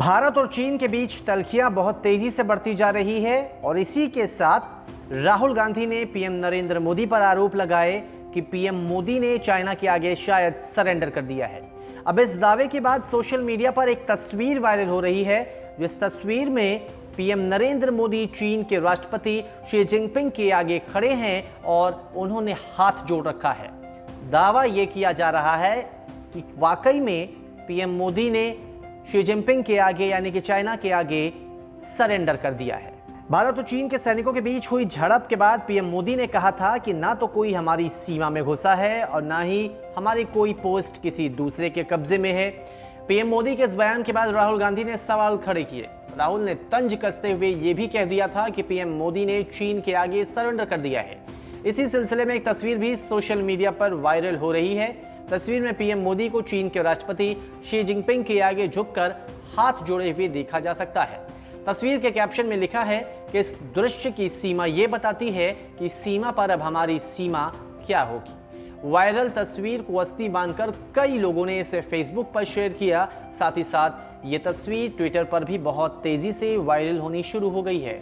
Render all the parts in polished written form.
भारत और चीन के बीच तल्खियां बहुत तेजी से बढ़ती जा रही है और इसी के साथ राहुल गांधी ने पीएम नरेंद्र मोदी पर आरोप लगाए कि पीएम मोदी ने चाइना के आगे शायद सरेंडर कर दिया है। अब इस दावे के बाद सोशल मीडिया पर एक तस्वीर वायरल हो रही है, जिस तस्वीर में पीएम नरेंद्र मोदी चीन के राष्ट्रपति शी जिनपिंग के आगे खड़े हैं और उन्होंने हाथ जोड़ रखा है। दावा यह किया जा रहा है कि वाकई में पीएम मोदी ने शी जिनपिंग के आगे यानी कि चाइना के आगे सरेंडर कर दिया है। भारत और चीन के सैनिकों के बीच हुई झड़प के बाद पीएम मोदी ने कहा था कि ना तो कोई हमारी सीमा में घुसा है और ना ही हमारी कोई पोस्ट किसी दूसरे के कब्जे में है। पीएम मोदी के इस बयान के बाद राहुल गांधी ने सवाल खड़े किए। राहुल ने तंज कसते हुए यह भी कह दिया था कि पीएम मोदी ने चीन के आगे सरेंडर कर दिया है। इसी सिलसिले में एक तस्वीर भी सोशल मीडिया पर वायरल हो रही है। तस्वीर में पीएम मोदी को चीन के राष्ट्रपति शी जिनपिंग के आगे झुककर हाथ जोड़े हुए देखा जा सकता है। तस्वीर के कैप्शन में लिखा है कि इस दृश्य की सीमा ये बताती है कि सीमा पर अब हमारी सीमा क्या होगी। वायरल तस्वीर को अस्थि बांधकर कई लोगों ने इसे फेसबुक पर शेयर किया। साथ ही साथ ये तस्वीर ट्विटर पर भी बहुत तेजी से वायरल होनी शुरू हो गई है।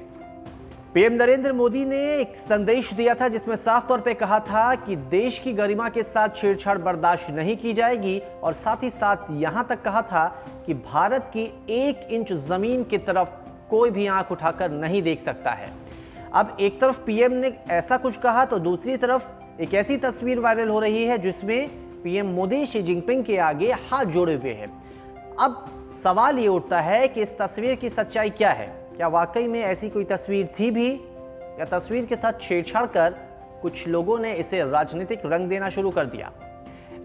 पीएम नरेंद्र मोदी ने एक संदेश दिया था जिसमें साफ तौर पे कहा था कि देश की गरिमा के साथ छेड़छाड़ बर्दाश्त नहीं की जाएगी और साथ ही साथ यहां तक कहा था कि भारत की 1 इंच जमीन की तरफ कोई भी आंख उठाकर नहीं देख सकता है। अब एक तरफ पीएम ने ऐसा कुछ कहा तो दूसरी तरफ एक ऐसी तस्वीर वायरल हो रही है जिसमें पीएम मोदी शी जिनपिंग के आगे हाथ जोड़े हुए हैं। अब सवाल ये उठता है कि इस तस्वीर की सच्चाई क्या है। क्या वाकई में ऐसी कोई तस्वीर थी भी, या तस्वीर के साथ छेड़छाड़ कर कुछ लोगों ने इसे राजनीतिक रंग देना शुरू कर दिया।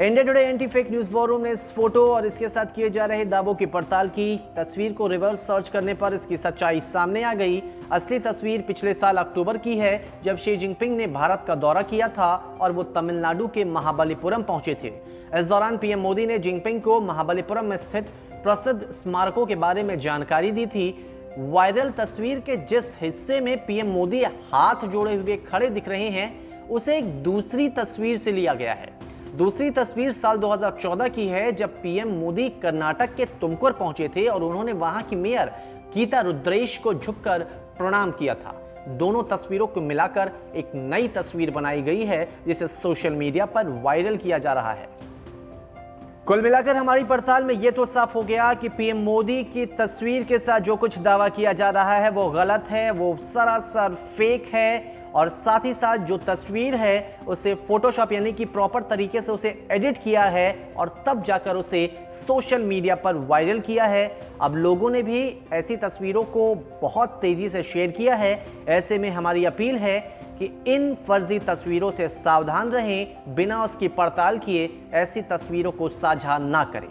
India today anti fake news war room ने इस फोटो और इसके साथ किए जा रहे दावों की पड़ताल की। तस्वीर को रिवर्स सर्च करने पर इसकी सच्चाई सामने आ गई। असली तस्वीर पिछले साल अक्टूबर की है, जब शी जिनपिंग ने भारत का दौरा किया था और वो तमिलनाडु के महाबलीपुरम पहुंचे थे। इस दौरान पीएम मोदी ने जिनपिंग को महाबलीपुरम में स्थित प्रसिद्ध स्मारकों के बारे में जानकारी दी थी। वायरल तस्वीर के जिस हिस्से में पीएम मोदी हाथ जोड़े हुए खड़े दिख रहे हैं, उसे एक दूसरी तस्वीर से लिया गया है। दूसरी तस्वीर साल 2014 की है, जब पीएम मोदी कर्नाटक के तुमकुर पहुंचे थे और उन्होंने वहां की मेयर गीता रुद्रेश को झुककर प्रणाम किया था। दोनों तस्वीरों को मिलाकर एक नई तस्वीर बनाई गई है, जिसे सोशल मीडिया पर वायरल किया जा रहा है। कुल मिलाकर हमारी पड़ताल में यह तो साफ हो गया कि पीएम मोदी की तस्वीर के साथ जो कुछ दावा किया जा रहा है वो गलत है, वो सरासर फेक है। और साथ ही साथ जो तस्वीर है उसे फोटोशॉप यानी कि प्रॉपर तरीके से उसे एडिट किया है और तब जाकर उसे सोशल मीडिया पर वायरल किया है। अब लोगों ने भी ऐसी तस्वीरों को बहुत तेजी से शेयर किया है। ऐसे में हमारी अपील है कि इन फर्जी तस्वीरों से सावधान रहें, बिना उसकी पड़ताल किए ऐसी तस्वीरों को साझा ना करें।